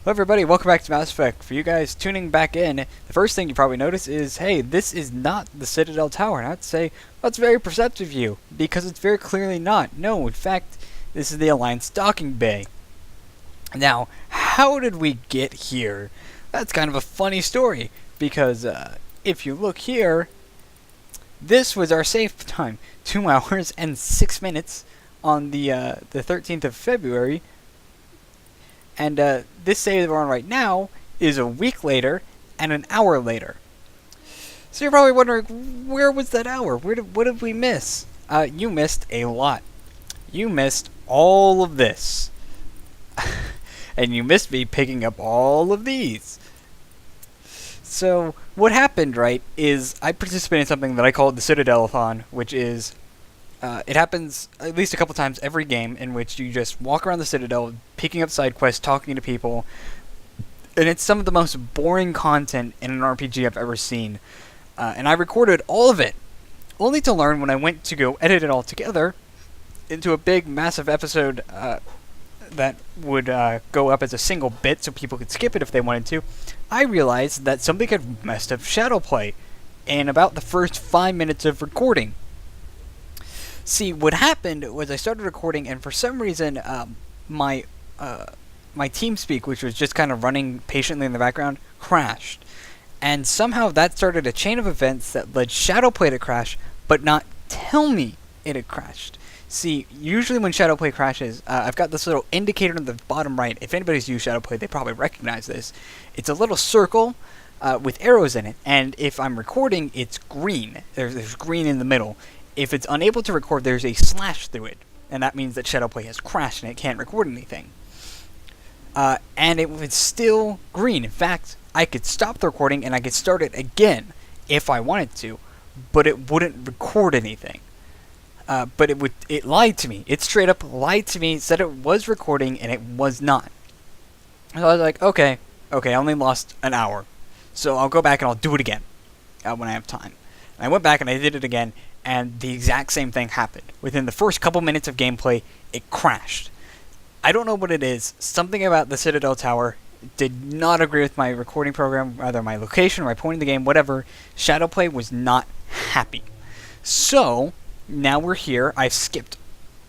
Hello everybody, welcome back to Mass Effect. For you guys tuning back in, the first thing you probably notice is, hey, this is not the Citadel Tower. And I'd say, that's very perceptive of you, because it's very clearly not. No, in fact, this is the Alliance docking bay. Now, how did we get here? That's kind of a funny story, because if you look here, this was our save time, 2 hours and 6 minutes on the 13th of February. And this save that we're on right now is a week later and an hour later. So you're probably wondering, where was that hour? What did we miss? You missed a lot. You missed all of this. And you missed me picking up all of these. So what happened, right, is I participated in something that I called the Citadel-a-thon, which is it happens at least a couple times every game in which you just walk around the Citadel, picking up side quests, talking to people, and it's some of the most boring content in an RPG I've ever seen. And I recorded all of it, only to learn when I went to go edit it all together into a big, massive episode that would go up as a single bit so people could skip it if they wanted to. I realized that something had messed up Shadowplay in about the first 5 minutes of recording. See, what happened was I started recording, and for some reason, my TeamSpeak, which was just kind of running patiently in the background, crashed. And somehow that started a chain of events that led Shadowplay to crash, but not tell me it had crashed. See, usually when Shadowplay crashes, I've got this little indicator in the bottom right. If anybody's used Shadowplay, they probably recognize this. It's a little circle with arrows in it, and if I'm recording, it's green. There's green in the middle. If it's unable to record, there's a slash through it, and that means that Shadowplay has crashed and it can't record anything. And it was still green. In fact, I could stop the recording and I could start it again if I wanted to, but it wouldn't record anything. But it lied to me. It straight up lied to me, said it was recording, and it was not. So I was like, okay, I only lost an hour, so I'll go back and I'll do it again when I have time. And I went back and I did it again, and the exact same thing happened. Within the first couple minutes of gameplay, it crashed. I don't know what it is. Something about the Citadel Tower did not agree with my recording program, either my location or my point in the game, whatever. Shadowplay was not happy. So, now we're here. I've skipped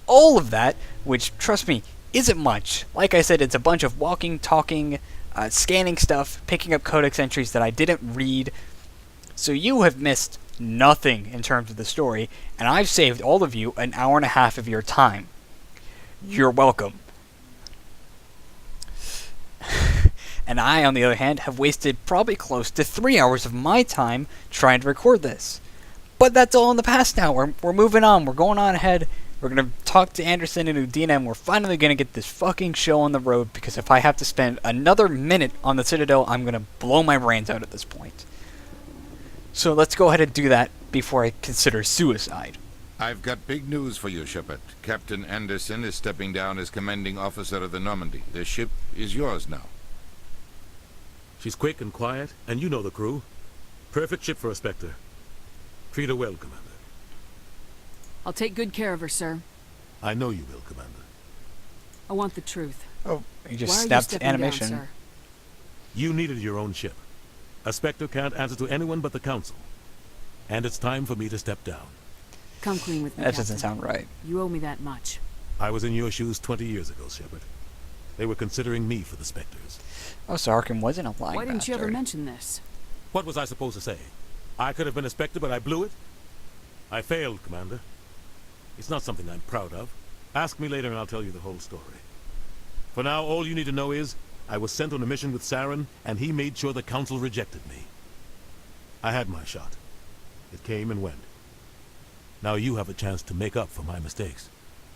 all of that, which, trust me, isn't much. Like I said, it's a bunch of walking, talking, scanning stuff, picking up codex entries that I didn't read. So you have missed nothing in terms of the story, and I've saved all of you an hour and a half of your time. You're welcome. And I, on the other hand, have wasted probably close to 3 hours of my time trying to record this. But that's all in the past now. We're moving on. We're going on ahead. We're going to talk to Anderson and Udina, and we're finally going to get this fucking show on the road, because if I have to spend another minute on the Citadel, I'm going to blow my brains out at this point. So let's go ahead and do that before I consider suicide. I've got big news for you, Shepard. Captain Anderson is stepping down as commanding officer of the Normandy. The ship is yours now. She's quick and quiet, and you know the crew. Perfect ship for a Spectre. Treat her well, Commander. I'll take good care of her, sir. I know you will, Commander. I want the truth. Oh, he just Why are you snapped stepping animation. down, sir? You needed your own ship. A Spectre can't answer to anyone but the Council. And it's time for me to step down. Come clean with me, That doesn't Captain. sound right. You owe me that much. I was in your shoes 20 years ago, Shepard. They were considering me for the Spectres. Oh, so Arkham wasn't a lying Why didn't you ever bastard. mention this? What was I supposed to say? I could have been a Spectre, but I blew it? I failed, Commander. It's not something I'm proud of. Ask me later and I'll tell you the whole story. For now, all you need to know is, I was sent on a mission with Saren, and he made sure the Council rejected me. I had my shot. It came and went. Now you have a chance to make up for my mistakes.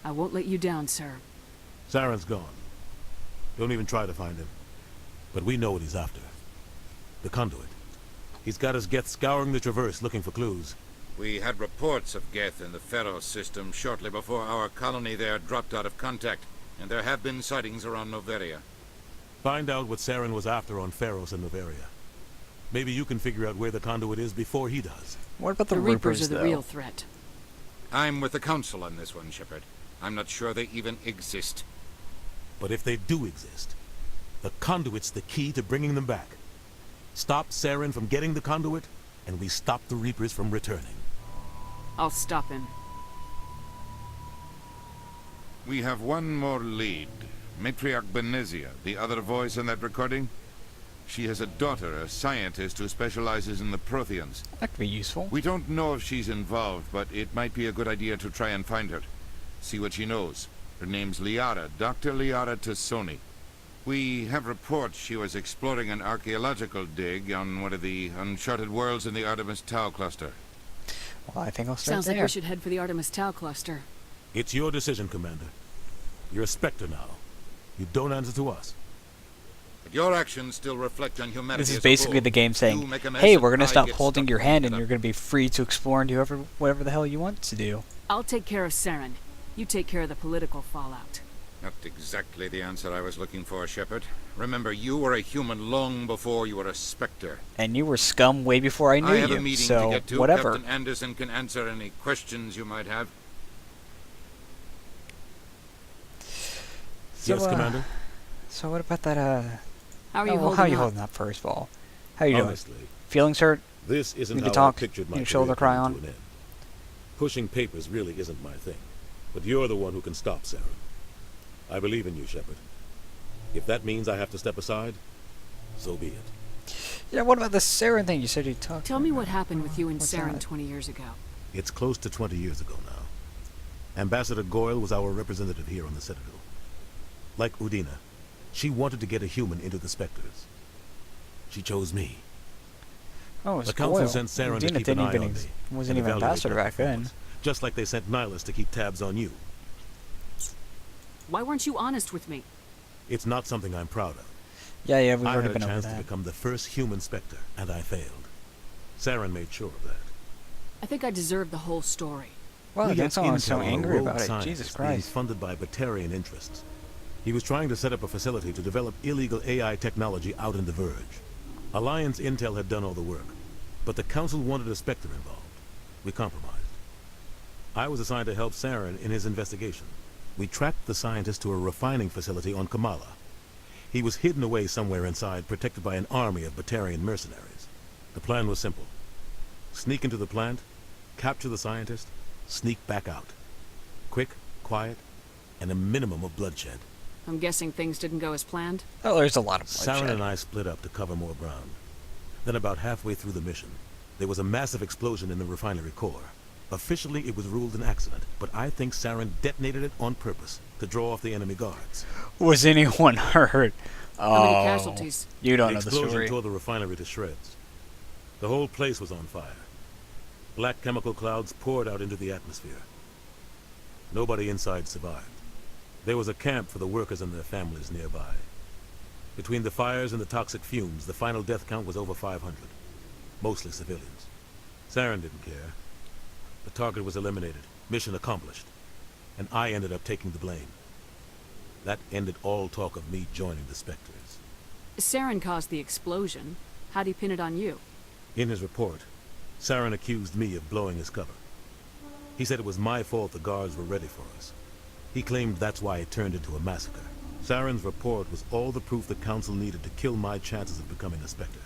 I won't let you down, sir. Saren's gone. Don't even try to find him. But we know what he's after. The Conduit. He's got his Geth scouring the Traverse looking for clues. We had reports of Geth in the Pharaoh system shortly before our colony there dropped out of contact, and there have been sightings around Noveria. Find out what Saren was after on Pharos and Noveria. Maybe you can figure out where the Conduit is before he does. What about the The Reapers are the though? real threat. I'm with the Council on this one, Shepard. I'm not sure they even exist. But if they do exist, The conduit's the key to bringing them back. Stop Saren from getting the conduit, and we stop the Reapers from returning. I'll stop him. We have one more lead. Matriarch Benezia, the other voice in that recording. She has a daughter, a scientist who specializes in the Protheans. That could be useful. We don't know if she's involved, but it might be a good idea to try and find her. See what she knows. Her name's Liara, Dr. Liara Tassoni. We have reports she was exploring an archaeological dig on one of the uncharted worlds in the Artemis Tau cluster. Well, I think I'll start Sounds there. like we should head for the Artemis Tau cluster. It's your decision, Commander. You're a Spectre now. You don't answer to us. But your actions still reflect on humanity This is as a basically whole. the game You saying, make a mess hey, and we're going to I stop get holding stuck your hand and together. you're going to be free to explore and do whatever the hell you want to do. I'll take care of Saren. You take care of the political fallout. Not exactly the answer I was looking for, Shepard. Remember, you were a human long before you were a Spectre. And you were scum way before I knew I have you, a meeting so to get to. whatever. Captain Anderson can answer any questions you might have. So, Yes, Commander? So what about that, How are you oh, well, holding how are you up? holding up, first of all? How you Honestly, doing? Feelings hurt? this isn't Need how to talk? I pictured my Need a shoulder career cry coming on? to an end. Pushing papers really isn't my thing. But you're the one who can stop Saren. I believe in you, Shepard. If that means I have to step aside, so be it. Yeah, what about the Saren thing you said you talked Tell me what happened with you and What's Saren that? 20 years ago. It's close to 20 years ago now. Ambassador Goyle was our representative here on the Citadel. Like Udina, she wanted to get a human into the Spectres. She chose me. Oh, it's The Council Goyle. sent Saren to Udina keep an didn't eye even on me. wasn't and even evaluate ambassador my back then. performance, just like they sent Nihilus to keep tabs on you. Why weren't you honest with me? It's not something I'm proud of. Yeah, we've I already had a been over chance to that. become the first human Spectre, and I failed. Saren made sure of that. I think I deserve the whole story. Wow, We that's got why I was so intel on a angry rogue about it. scientist Jesus being Christ. funded by Batarian interests. He was trying to set up a facility to develop illegal AI technology out in the Verge. Alliance Intel had done all the work, but the Council wanted a Spectre involved. We compromised. I was assigned to help Saren in his investigation. We tracked the scientist to a refining facility on Kamala. He was hidden away somewhere inside, protected by an army of Batarian mercenaries. The plan was simple. Sneak into the plant, capture the scientist, sneak back out. Quick, quiet, and a minimum of bloodshed. I'm guessing things didn't go as planned. Oh, there's a lot of Saren bloodshed. and I split up to cover more ground. Then about halfway through the mission, there was a massive explosion in the refinery core. Officially, it was ruled an accident, but I think Saren detonated it on purpose to draw off the enemy guards. Was anyone hurt? How many Oh, casualties? you don't The know the explosion story. tore the refinery to shreds. The whole place was on fire. Black chemical clouds poured out into the atmosphere. Nobody inside survived. There was a camp for the workers and their families nearby. Between the fires and the toxic fumes, the final death count was over 500. Mostly civilians. Saren didn't care. The target was eliminated. Mission accomplished. And I ended up taking the blame. That ended all talk of me joining the Spectres. Saren caused the explosion. How'd he pin it on you? In his report, Saren accused me of blowing his cover. He said it was my fault the guards were ready for us. He claimed that's why it turned into a massacre. Saren's report was all the proof the Council needed to kill my chances of becoming a Spectre.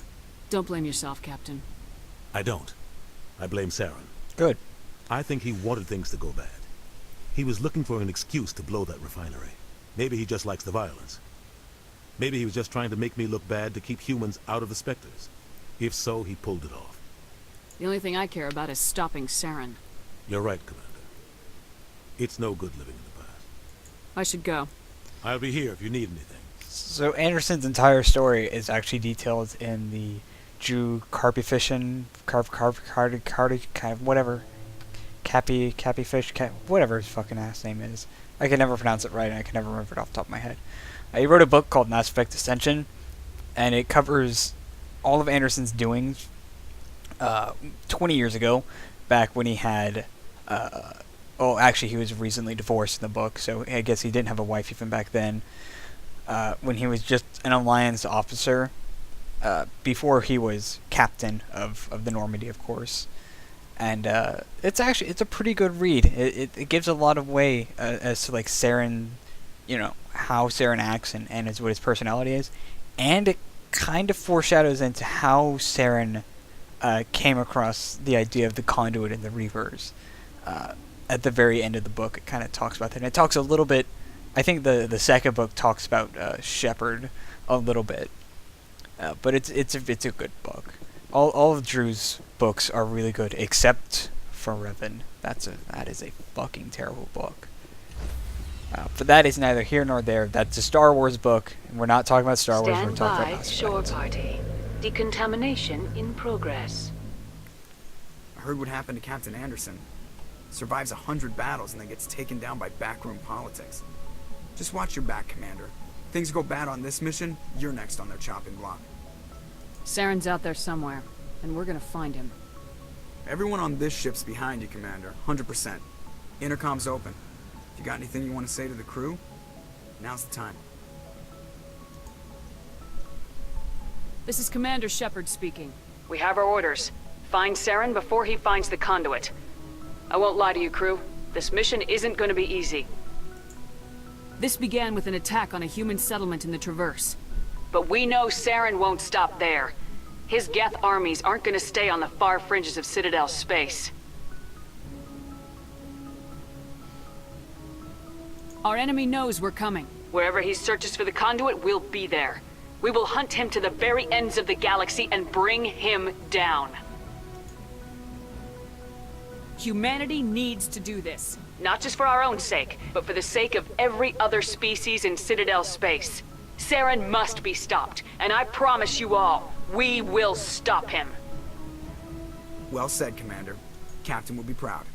Don't blame yourself, Captain. I don't. I blame Saren. Good. I think he wanted things to go bad. He was looking for an excuse to blow that refinery. Maybe he just likes the violence. Maybe he was just trying to make me look bad to keep humans out of the Spectres. If so, he pulled it off. The only thing I care about is stopping Saren. You're right, Commander. It's no good living in the past. I should go. I'll be here if you need anything. So Anderson's entire story is actually detailed in the Drew Carpyfishin, whatever, Cappyfish, whatever his fucking ass name is. I can never pronounce it right, and I can never remember it off the top of my head. He wrote a book called Mass Effect Ascension, and it covers all of Anderson's doings 20 years ago, back when he had, actually he was recently divorced in the book, so I guess he didn't have a wife even back then. When he was just an Alliance officer, before he was captain of the Normandy, of course. And it's a pretty good read. It gives a lot of way as to like Saren, how Saren acts and what his personality is, and it kind of foreshadows into how Saren came across the idea of the conduit and the Reavers. At the very end of the book, it kind of talks about that. And it talks a little bit. I think the second book talks about Shepard a little bit, but it's a good book. All of Drew's books are really good, except for Revan. That is a fucking terrible book. But that is neither here nor there. That's a Star Wars book, and we're not talking about Star Wars. We're Stand talking by, about Mass shore Effect. party. Decontamination in progress. I heard what happened to Captain Anderson. Survives 100 battles and then gets taken down by backroom politics. Just watch your back, Commander. Things go bad on this mission, you're next on their chopping block. Saren's out there somewhere, and we're gonna find him. Everyone on this ship's behind you, Commander. 100%. Intercom's open. If you got anything you want to say to the crew, now's the time. This is Commander Shepard speaking. We have our orders. Find Saren before he finds the conduit. I won't lie to you, crew. This mission isn't going to be easy. This began with an attack on a human settlement in the Traverse. But we know Saren won't stop there. His Geth armies aren't going to stay on the far fringes of Citadel space. Our enemy knows we're coming. Wherever he searches for the conduit, we'll be there. We will hunt him to the very ends of the galaxy and bring him down. Humanity needs to do this. Not just for our own sake, but for the sake of every other species in Citadel space. Saren must be stopped, and I promise you all, we will stop him. Well said, Commander. Captain will be proud.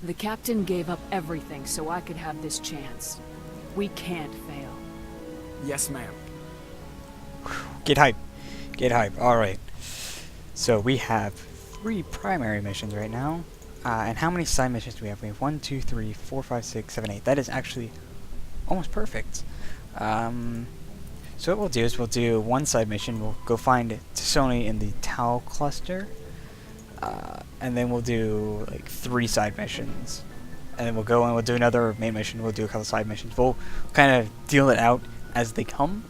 The captain gave up everything so I could have this chance. We can't fail. Yes, ma'am. Get hype. Get hype. Alright. So we have 3 primary missions right now. And how many side missions do we have? We have 1, 2, 3, 4, 5, 6, 7, 8. That is actually almost perfect. So what we'll do is we'll do 1 side mission. We'll go find T'Soni in the Tau cluster. And then we'll do like 3 side missions. And then we'll go and we'll do another main mission. We'll do a couple side missions. We'll kind of deal it out as they come.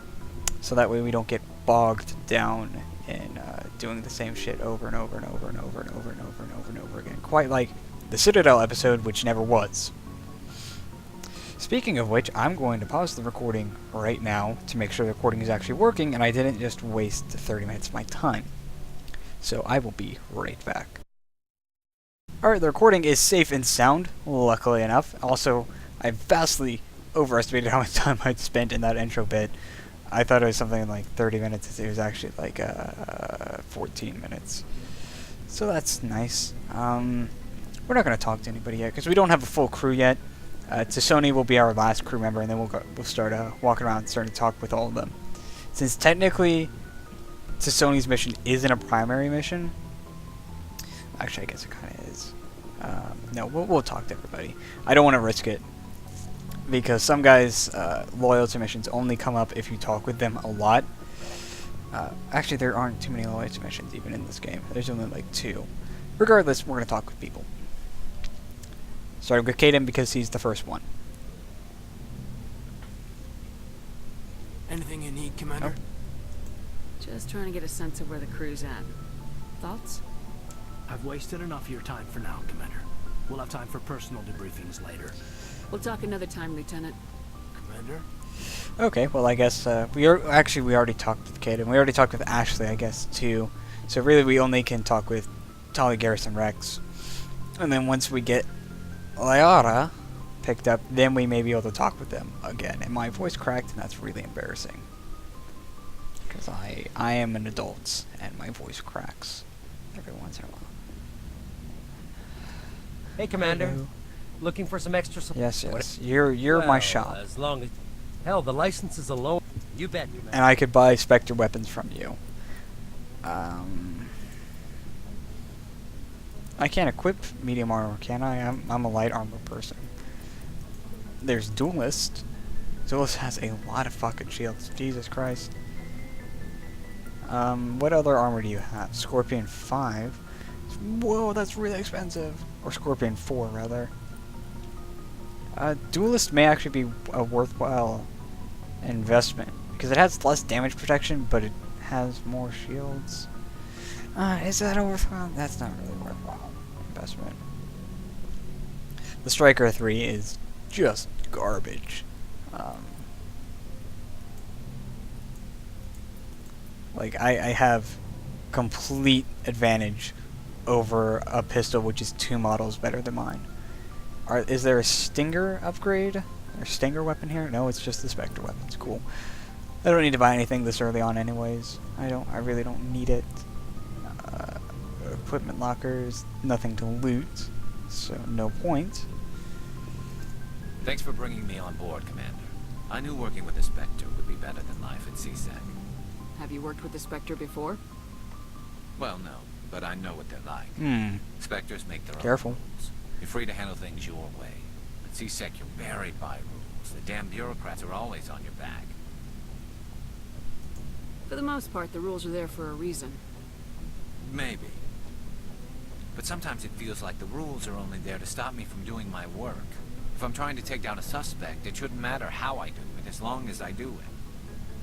So that way we don't get bogged down in doing the same shit over and over and over and over and over and over and over and over again. Quite like the Citadel episode, which never was. Speaking of which, I'm going to pause the recording right now to make sure the recording is actually working and I didn't just waste 30 minutes of my time. So I will be right back. Alright, the recording is safe and sound, luckily enough. Also, I vastly overestimated how much time I'd spent in that intro bit. I thought it was something like 30 minutes. It was actually like 14 minutes. So that's nice. We're not going to talk to anybody yet because we don't have a full crew yet. T'Soni will be our last crew member, and then we'll start walking around and starting to talk with all of them. Since technically T'Soni's mission isn't a primary mission. Actually, I guess it kind of is. No, we'll talk to everybody. I don't want to risk it. Because some guys' loyalty missions only come up if you talk with them a lot. Actually, there aren't too many loyalty missions even in this game. There's only like 2. Regardless, we're going to talk with people. Starting with Kaden because he's the first one. Anything you need, Commander? Just trying to get a sense of where the crew's at. Thoughts? I've wasted enough of your time for now, Commander. We'll have time for personal debriefings later. We'll talk another time, Lieutenant. Commander? Okay, well I guess we already talked with Kaden. We already talked with Ashley, I guess, too. So really we only can talk with Tali, Garrus, and Rex. And then once we get Liara picked up, then we may be able to talk with them again. And my voice cracked, and that's really embarrassing. Because I am an adult, and my voice cracks every once in a while. Hey, Commander. Hello. Looking for some extra support? Yes. You're my Well, shop. As long as... Hell, the license is alone. You bet, Commander. And I could buy Spectre weapons from you. I can't equip medium armor, can I? I'm a light armor person. There's Duelist. Duelist has a lot of fucking shields. Jesus Christ. What other armor do you have? Scorpion 5. Whoa, that's really expensive. Or Scorpion 4, rather. Duelist may actually be a worthwhile investment because it has less damage protection, but it has more shields. Is that a worthwhile? That's not really a worthwhile investment. The Striker 3 is just garbage. Like, I have complete advantage over a pistol which is 2 models better than mine. Is there a Stinger upgrade? Or Stinger weapon here? No, it's just the Spectre weapons. Cool. I don't need to buy anything this early on anyways. I really don't need it. Equipment lockers, nothing to loot, so no point. Thanks for bringing me on board, Commander. I knew working with the Spectre would be better than life at CSEC. Have you worked with the Spectre before? Well, no, but I know what they're like. Spectres make their Careful. own rules. You're free to handle things your way. At CSEC, you're buried by rules. The damn bureaucrats are always on your back. For the most part, the rules are there for a reason. Maybe. But sometimes it feels like the rules are only there to stop me from doing my work. If I'm trying to take down a suspect, it shouldn't matter how I do it, as long as I do it.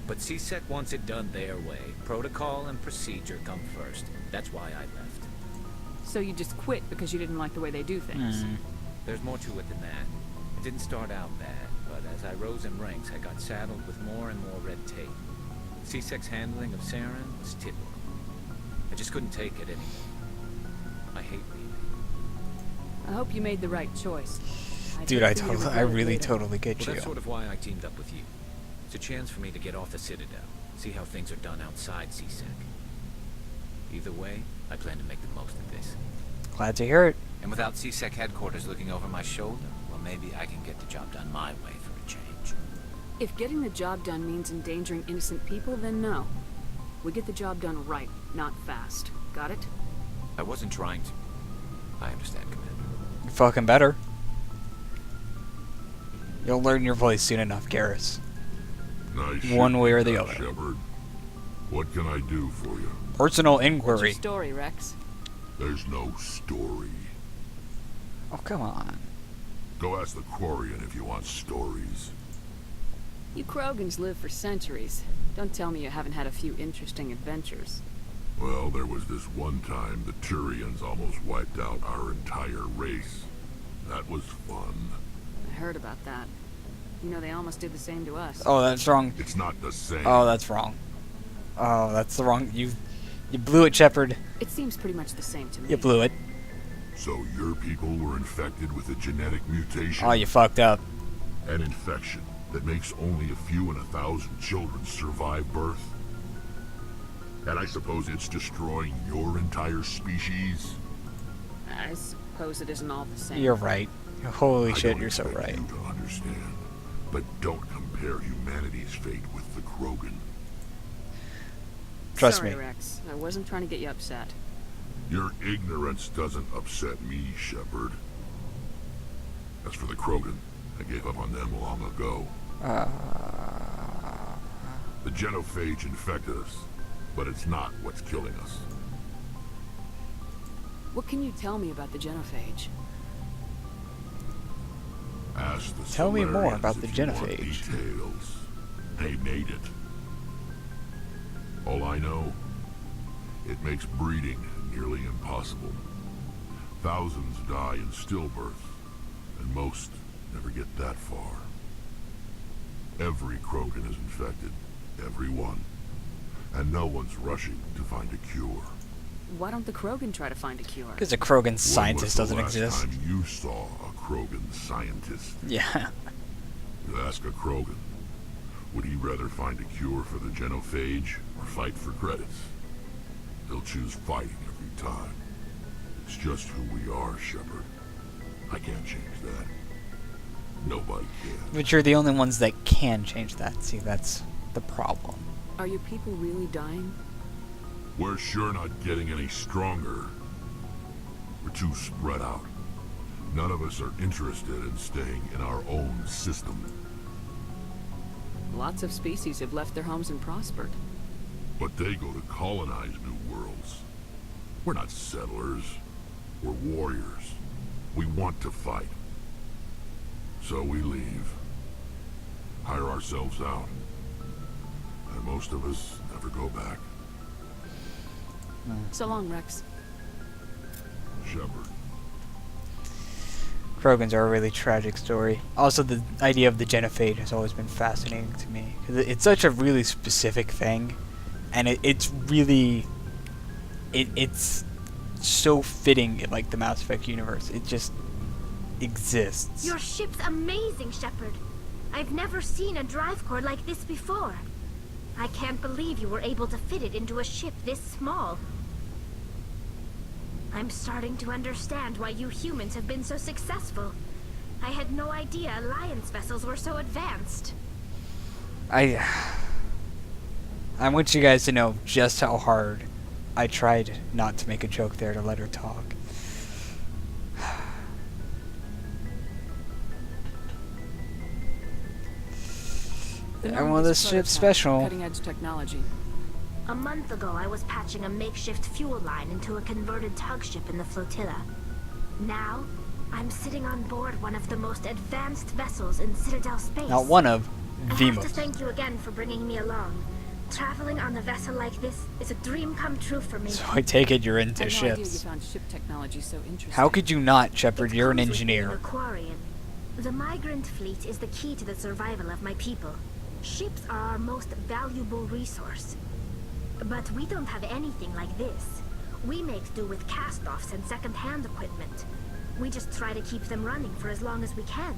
But CSEC wants it done their way. Protocol and procedure come first. That's why I left. So you just quit because you didn't like the way they do things? There's more to it than that. It didn't start out bad, but as I rose in ranks, I got saddled with more and more red tape. CSEC's handling of Saren was typical. I just couldn't take it anymore. I hate leaving. I hope you made the right choice. Dude, I really totally get Well, you. that's sort of why I teamed up with you. It's a chance for me to get off the Citadel, see how things are done outside CSEC. Either way, I plan to make the most of this. Glad to hear it. And without CSEC headquarters looking over my shoulder, well, maybe I can get the job done my way for a change. If getting the job done means endangering innocent people, then no. We get the job done right, not fast. Got it? I wasn't trying to. I understand, Commander. You're fucking better. You'll learn your voice soon enough, Garrus. Nice One way or the shit, other. Shepard. What can I do for you? Personal What's your inquiry. story, Rex? There's no story. Oh, come on. Go ask the Quarian if you want stories. You Krogans live for centuries. Don't tell me you haven't had a few interesting adventures. Well, there was this one time the Turians almost wiped out our entire race. That was fun. I heard about that. You know, they almost did the same to us. Oh, that's wrong. It's not the same. Oh, that's wrong. Oh, that's the wrong. You blew it, Shepard. It seems pretty much the same to me. You blew it. So your people were infected with a genetic mutation? Oh, you fucked up. An infection that makes only a few in 1,000 children survive birth? And I suppose it's destroying your entire species? I suppose it isn't all the same. You're right. Holy I shit, don't you're so expect right. you to understand, but don't compare humanity's fate with the Krogan. Trust Sorry, me. Rex. I wasn't trying to get you upset. Your ignorance doesn't upset me, Shepard. As for the Krogan, I gave up on them long ago. The genophage infected us, but it's not what's killing us. What can you tell me about the genophage? Ask the Tell me more Solarians about the if you want genophage. Details. They made it. All I know, it makes breeding nearly impossible. Thousands die in stillbirth, and most never get that far. Every Krogan is infected, every one. And no one's rushing to find a cure. Why don't the Krogan try to find a cure? Because a Krogan When scientist was the doesn't last exist. time you saw a Krogan scientist? Yeah. You ask a Krogan, would he rather find a cure for the genophage or fight for credits? He'll choose fighting every time. It's just who we are, Shepard. I can't change that. Nobody can. But you're the only ones that can change that. See, that's the problem. Are your people really dying? We're sure not getting any stronger. We're too spread out. None of us are interested in staying in our own system. Lots of species have left their homes and prospered. But they go to colonize new worlds. We're not settlers. We're warriors. We want to fight. So we leave. Hire ourselves out. And most of us never go back. So long, Rex. Shepard. Krogans are a really tragic story. Also, the idea of the Genophage has always been fascinating to me. 'Cause it's such a really specific thing. And it's really... It's so fitting in, like, the Mass Effect universe. It just exists. Your ship's amazing, Shepard. I've never seen a drive core like this before. I can't believe you were able to fit it into a ship this small. I'm starting to understand why you humans have been so successful. I had no idea Alliance vessels were so advanced. I want you guys to know just how hard I tried not to make a joke there to let her talk. And well, this ship's special. Cutting-edge technology. A month ago, I was patching a makeshift fuel line into a converted tug ship in the flotilla. Now, I'm sitting on board one of the most advanced vessels in Citadel space. Not one of, I the have to most. thank you again for bringing me along. Traveling on a vessel like this is a dream come true for me. So I take it you're I into had no idea you ships. found ship technology so interesting. How could you not, Shepard? It You're an comes with being engineer. a Quarian. The migrant fleet is the key to the survival of my people. Ships are our most valuable resource. But we don't have anything like this. We make do with cast-offs and second-hand equipment. We just try to keep them running for as long as we can.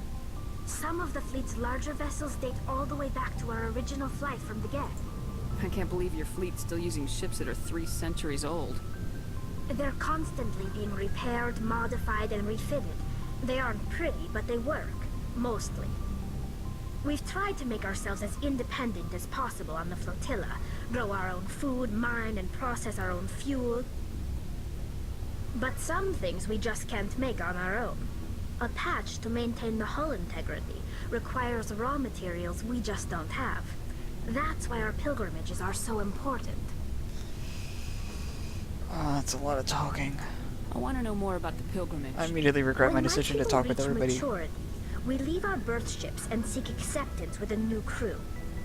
Some of the fleet's larger vessels date all the way back to our original flight from the get. I can't believe your fleet's still using ships that are 3 centuries old. They're constantly being repaired, modified, and refitted. They aren't pretty, but they work. Mostly. We've tried to make ourselves as independent as possible on the flotilla. Grow our own food, mine, and process our own fuel. But some things we just can't make on our own. A patch to maintain the hull integrity requires raw materials we just don't have. That's why our pilgrimages are so important. Oh, that's a lot of talking. I want to know more about the pilgrimage. I immediately regret my When decision to people talk with reach everybody. maturity, we leave our birth ships and seek acceptance with a new crew.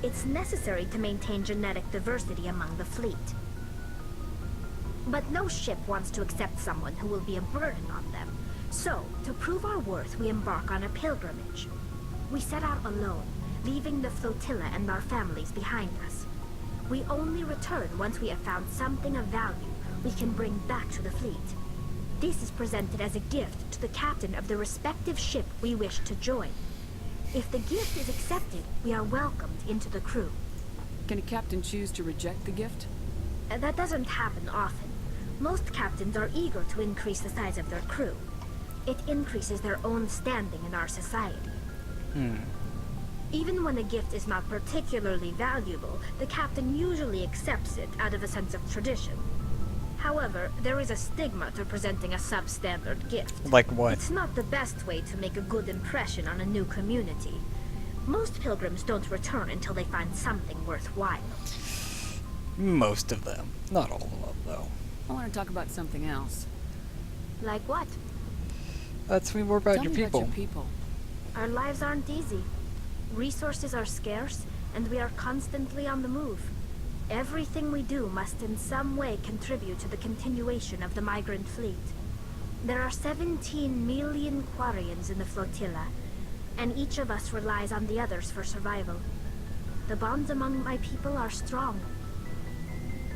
It's necessary to maintain genetic diversity among the fleet. But no ship wants to accept someone who will be a burden on them. So, to prove our worth, we embark on a pilgrimage. We set out alone, leaving the flotilla and our families behind us. We only return once we have found something of value we can bring back to the fleet. This is presented as a gift to the captain of the respective ship we wish to join. If the gift is accepted, we are welcomed into the crew. Can a captain choose to reject the gift? That doesn't happen often. Most captains are eager to increase the size of their crew. It increases their own standing in our society. Even when a gift is not particularly valuable, the captain usually accepts it out of a sense of tradition. However, there is a stigma to presenting a substandard gift. Like what? It's not the best way to make a good impression on a new community. Most pilgrims don't return until they find something worthwhile. Most of them. Not all of them, though. I want to talk about something else. Like what? Tell me more about Tell your me people. about your people. Our lives aren't easy. Resources are scarce, and we are constantly on the move. Everything we do must in some way contribute to the continuation of the migrant fleet. There are 17 million Quarians in the flotilla, and each of us relies on the others for survival. The bonds among my people are strong.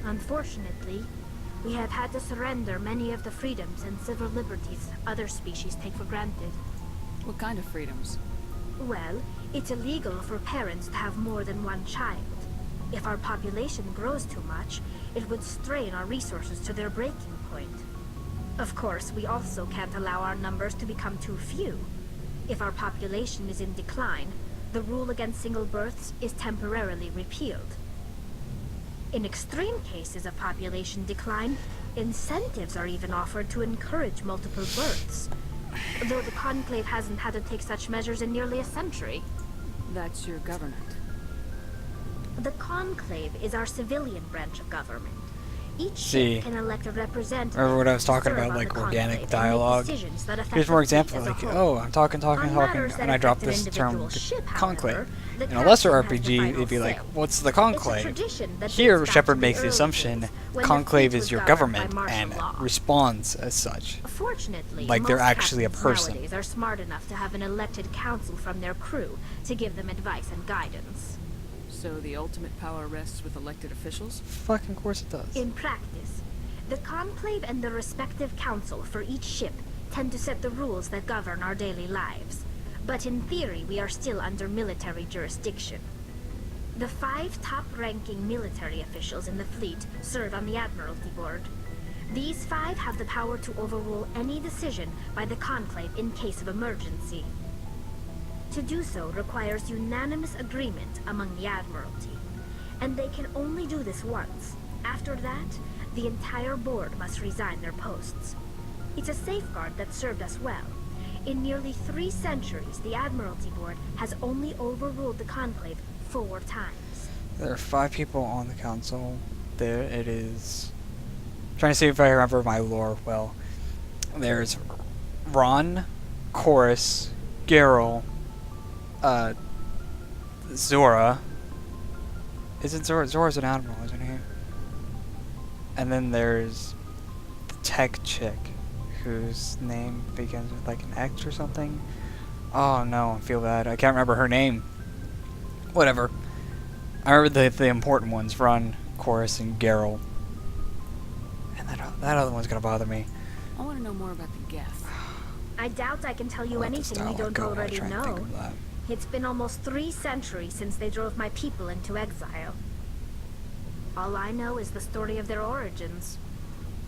Unfortunately, we have had to surrender many of the freedoms and civil liberties other species take for granted. What kind of freedoms? Well, it's illegal for parents to have more than one child. If our population grows too much, it would strain our resources to their breaking point. Of course, we also can't allow our numbers to become too few. If our population is in decline, the rule against single births is temporarily repealed. In extreme cases of population decline, incentives are even offered to encourage multiple births, though the Conclave hasn't had to take such measures in nearly a century. That's your government. The Conclave is our civilian branch of government. Each See, ship can elect a representative. remember what I was talking to serve about, on like the organic conclave and make dialogue? decisions that affect Here's more the fleet examples, as a like, whole. oh, I'm talking, On matters that and I drop affect an this term, individual ship, conclave. however, the In a lesser captain has the RPG, final it'd be like, say. what's the It's a conclave? tradition that Here, dates back Shepard to makes the early assumption days, when the conclave fleet is was your governed by government martial and law. responds as such. Fortunately, Like they're most actually a captains person. nowadays are smart enough to have an elected council from their crew to give them advice and guidance. So the ultimate power rests with elected officials? Fucking course it does. In practice, the conclave and the respective council for each ship tend to set the rules that govern our daily lives. But in theory, we are still under military jurisdiction. The 5 top-ranking military officials in the fleet serve on the Admiralty Board. These 5 have the power to overrule any decision by the conclave in case of emergency. To do so requires unanimous agreement among the Admiralty, and they can only do this once. After that, the entire board must resign their posts. It's a safeguard that served us well. In nearly 3 centuries, the Admiralty Board has only overruled the conclave 4 times. There are 5 people on the council. There it is. Trying to see if I remember my lore well. There's Ron, Chorus, Garrel, Zora. Isn't Zora? Zora's an admiral, isn't he? And then there's the tech chick, whose name begins with like an X or something. Oh no, I feel bad. I can't remember her name. Whatever. I remember the important ones: Ron, Chorus, and Garrel. And that other one's gonna bother me. I want to know more about the Geth. I doubt I can tell you I'll let this anything we dialogue don't go while I already try and think know. of that. It's been almost 3 centuries since they drove my people into exile. All I know is the story of their origins,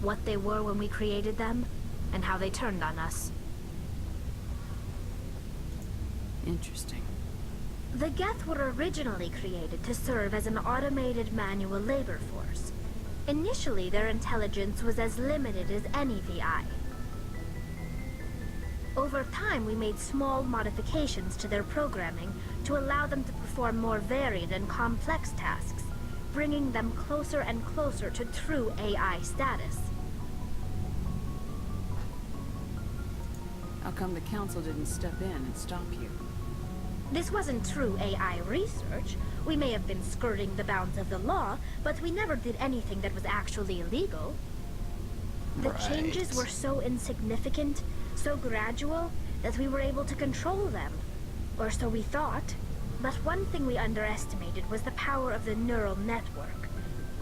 what they were when we created them, and how they turned on us. Interesting. The Geth were originally created to serve as an automated manual labor force. Initially, their intelligence was as limited as any VI. Over time, we made small modifications to their programming to allow them to perform more varied and complex tasks, bringing them closer and closer to true AI status. How come the council didn't step in and stop you? This wasn't true AI research. We may have been skirting the bounds of the law, but we never did anything that was actually illegal. The changes were so insignificant, so gradual, that we were able to control them. Or so we thought. But one thing we underestimated was the power of the neural network.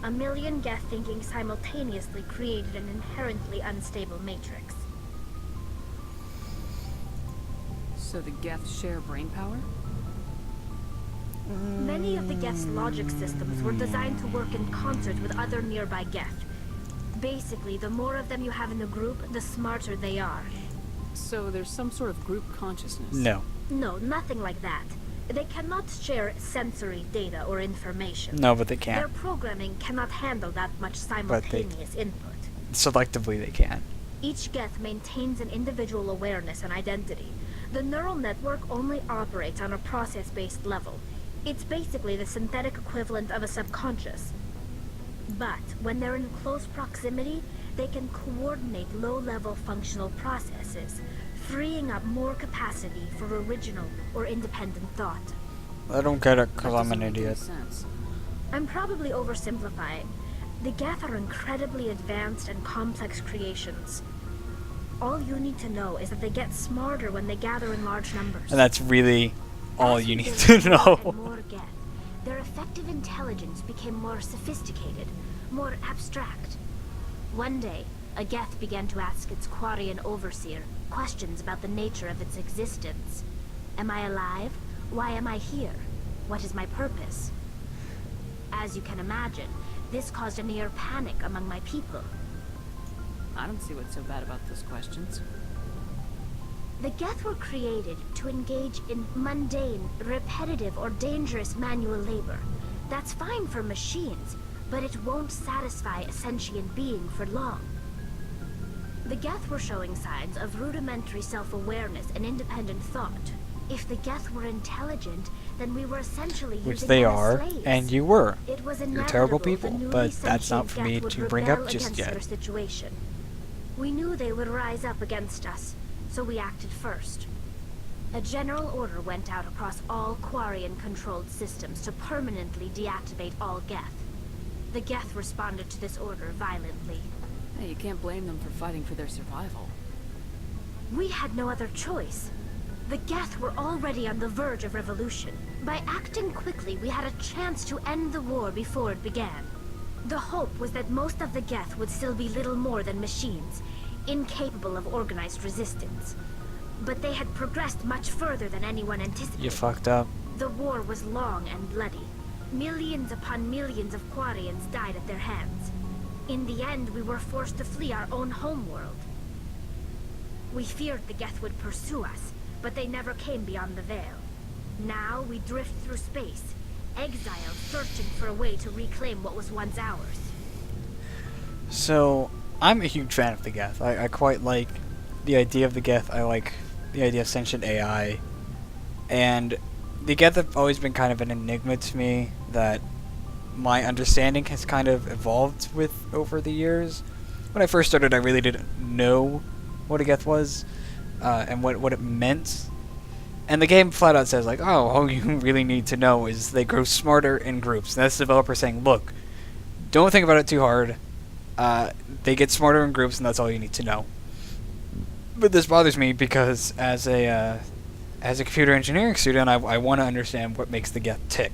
1 million Geth thinking simultaneously created an inherently unstable matrix. So the Geth share brain power? Many of the Geth's logic systems were designed to work in concert with other nearby Geth. Basically, the more of them you have in the group, the smarter they are. So there's some sort of group consciousness? No. No, nothing like that. They cannot share sensory data or information. No, but they Their can. programming cannot handle that much simultaneous input. Selectively, they can. Each Geth maintains an individual awareness and identity. The neural network only operates on a process-based level. It's basically the synthetic equivalent of a subconscious. But when they're in close proximity, they can coordinate low-level functional processes, freeing up more capacity for original or independent thought. I don't get it because That I'm an doesn't make any idiot. sense. I'm probably oversimplifying. The Geth are incredibly advanced and complex creations. All you need to know is that they get smarter when they gather in large numbers. And that's really all As you we need built to more know. and more Geth, their effective intelligence became more sophisticated, more abstract. One day, a Geth began to ask its Quarian overseer questions about the nature of its existence. Am I alive? Why am I here? What is my purpose? As you can imagine, this caused a near panic among my people. I don't see what's so bad about those questions. The Geth were created to engage in mundane, repetitive, or dangerous manual labor. That's fine for machines, but it won't satisfy a sentient being for long. The Geth were showing signs of rudimentary self-awareness and independent thought. If the Geth were intelligent, then we were essentially Which using they them as are, slaves. and you were. It was You're terrible inevitable people, the newly but that's not sentient for me Geth would to bring up rebel just against yet. their situation. We knew they would rise up against us, so we acted first. A general order went out across all Quarian-controlled systems to permanently deactivate all Geth. The Geth responded to this order violently. Hey, you can't blame them for fighting for their survival. We had no other choice. The Geth were already on the verge of revolution. By acting quickly, we had a chance to end the war before it began. The hope was that most of the Geth would still be little more than machines, incapable of organized resistance. But they had progressed much further than anyone anticipated. You fucked up. The war was long and bloody. Millions upon millions of Quarians died at their hands. In the end, we were forced to flee our own homeworld. We feared the Geth would pursue us, but they never came beyond the Veil. Now we drift through space, exiled, searching for a way to reclaim what was once ours. So, I'm a huge fan of the Geth. I quite like the idea of the Geth. I like the idea of sentient AI. And the Geth have always been kind of an enigma to me that my understanding has kind of evolved with over the years. When I first started, I really didn't know what a Geth was, and what it meant. And the game flat out says, like, oh, all you really need to know is they grow smarter in groups. And that's the developer saying, look, don't think about it too hard. They get smarter in groups, and that's all you need to know. But this bothers me because as a computer engineering student, I want to understand what makes the Geth tick.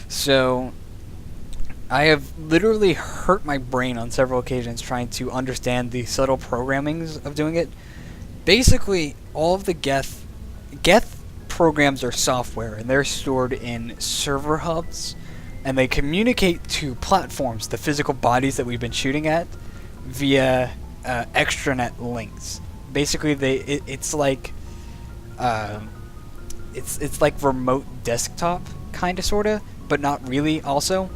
So, I have literally hurt my brain on several occasions trying to understand the subtle programmings of doing it. Basically, all of the Geth programs are software, and they're stored in server hubs, and they communicate to platforms, the physical bodies that we've been shooting at, via extranet links. Basically, it's like remote desktop kind of sorta, but not really also.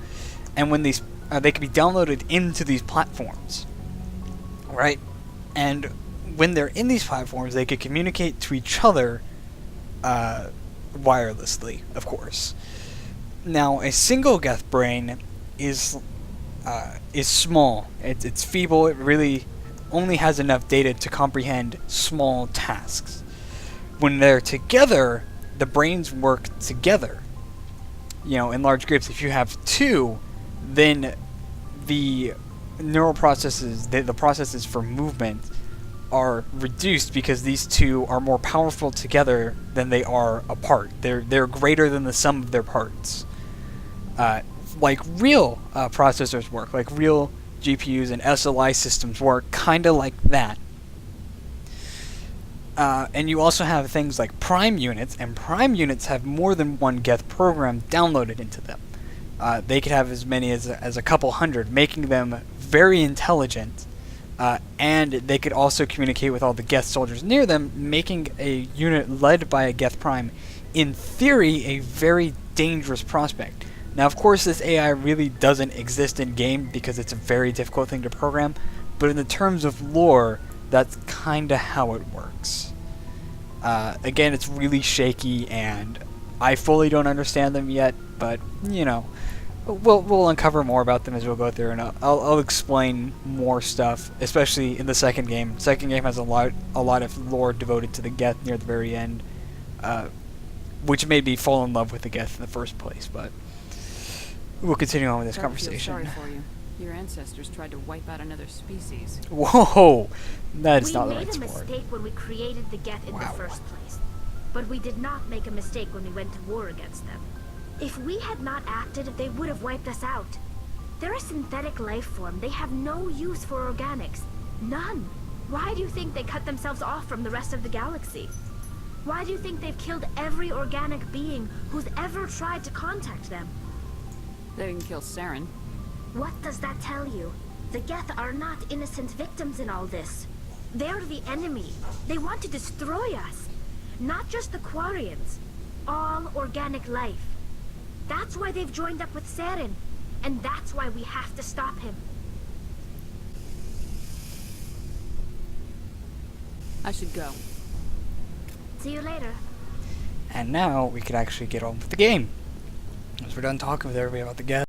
And when these they can be downloaded into these platforms, right? And when they're in these platforms, they can communicate to each other wirelessly, of course. Now, a single Geth brain is small. It's feeble. It really only has enough data to comprehend small tasks. When they're together, the brains work together. You know, in large groups. If you have two, then the neural processes, the processes for movement, are reduced because these two are more powerful together than they are apart. They're greater than the sum of their parts. Like real processors work, like real GPUs and SLI systems work, kind of like that. And you also have things like prime units, and prime units have more than one Geth program downloaded into them. They could have as many as a couple hundred, making them very intelligent, and they could also communicate with all the Geth soldiers near them, making a unit led by a Geth prime, in theory, a very dangerous prospect. Now, of course, this AI really doesn't exist in-game because it's a very difficult thing to program, but in the terms of lore, that's kind of how it works. Again, it's really shaky, and I fully don't understand them yet, but, you know, we'll uncover more about them as we'll go through, and I'll explain more stuff, especially in the second game. The second game has a lot of lore devoted to the Geth near the very end, which made me fall in love with the Geth in the first place, but we'll continue on with this conversation. Sorry for you. Your ancestors tried to wipe out another species. Whoa! That is not the right We made a sport. mistake when we created the Geth in the first place. But we did not make a mistake when we went to war against them. If we had not acted, they would have wiped us out. They're a synthetic life form. They have no use for organics. None. Why do you think they cut themselves off from the rest of the galaxy? Why do you think they've killed every organic being who's ever tried to contact them? They didn't kill Saren. What does that tell you? The Geth are not innocent victims in all this. They're the enemy. They want to destroy us. Not just the Quarians. All organic life. That's why they've joined up with Saren. And that's why we have to stop him. I should go. See you later. And now we can actually get on with the game. Once we're done talking with everybody about the guest.